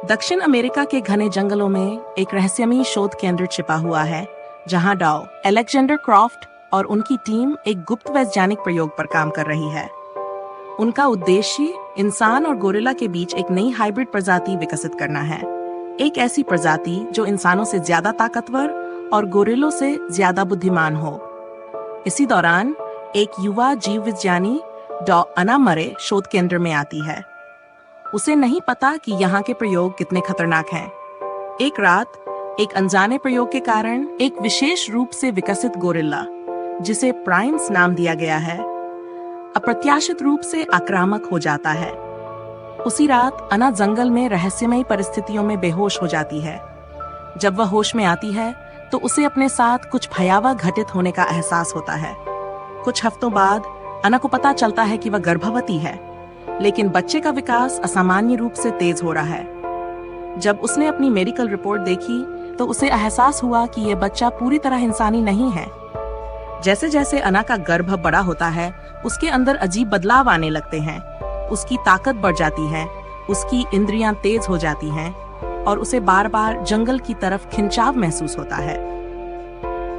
दक्षिण अमेरिका के घने जंगलों में एक रहस्यमयी शोध केंद्र छिपा हुआ है, जहां डॉ. अलेक्जेंडर क्रॉफ्ट और उनकी टीम एक गुप्त वैज्ञानिक प्रयोग पर काम कर रही है। उनका उद्देश्य इंसान और गोरिल्ला के बीच एक नई हाइब्रिड प्रजाति विकसित करना है। एक ऐसी प्रजाति जो इंसानों से ज्यादा ताकतवर और गोरिल्लों से ज्यादा बुद्धिमान हो। इसी दौरान एक युवा जीव विज्ञानी डॉ. अना मरे शोध केंद्र में आती है। उसे नहीं पता कि यहाँ के प्रयोग कितने खतरनाक हैं। एक रात एक अनजाने प्रयोग के कारण एक विशेष रूप से विकसित गोरिल्ला, जिसे प्राइम्स नाम दिया गया है, अप्रत्याशित रूप से आक्रामक हो जाता है। उसी रात अना जंगल में रहस्यमयी परिस्थितियों में बेहोश हो जाती है। जब वह होश में आती है तो उसे अपने साथ कुछ भयावह घटित होने का एहसास होता है। कुछ हफ्तों बाद अना को पता चलता है कि वह गर्भवती है, लेकिन बच्चे का विकास असामान्य रूप से तेज हो रहा है। जब उसने अपनी मेडिकल रिपोर्ट देखी तो उसे एहसास हुआ कि यह बच्चा पूरी तरह इंसानी नहीं है। जैसे जैसे अना का गर्भ बड़ा होता है, उसके अंदर अजीब बदलाव आने लगते हैं। उसकी ताकत बढ़ जाती है, उसकी इंद्रियां तेज हो जाती हैं और उसे बार बार जंगल की तरफ खिंचाव महसूस होता है।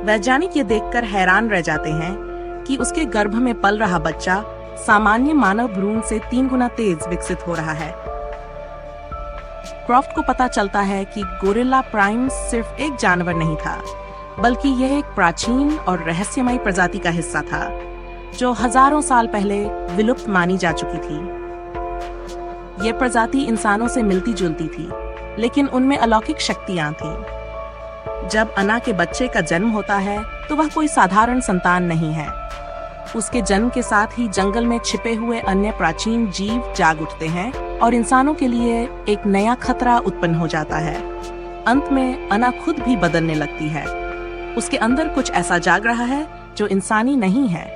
वैज्ञानिक ये देखकर हैरान रह जाते हैं कि उसके गर्भ में पल रहा बच्चा सामान्य मानव भ्रूण से 3 गुना तेज विकसित हो रहा है। क्रॉफ्ट को पता चलता है कि गोरिल्ला प्राइम्स सिर्फ एक जानवर नहीं था, बल्कि यह एक प्राचीन और रहस्यमयी प्रजाति का हिस्सा था, जो हजारों साल पहले विलुप्त मानी जा चुकी थी। यह प्रजाति इंसानों से मिलती जुलती थी, लेकिन उनमें अलौकिक शक्तियां थीं। जब अना के बच्चे का जन्म होता है तो वह कोई साधारण संतान नहीं है। उसके जन्म के साथ ही जंगल में छिपे हुए अन्य प्राचीन जीव जाग उठते हैं और इंसानों के लिए एक नया खतरा उत्पन्न हो जाता है। अंत में अना खुद भी बदलने लगती है। उसके अंदर कुछ ऐसा जाग रहा है जो इंसानी नहीं है।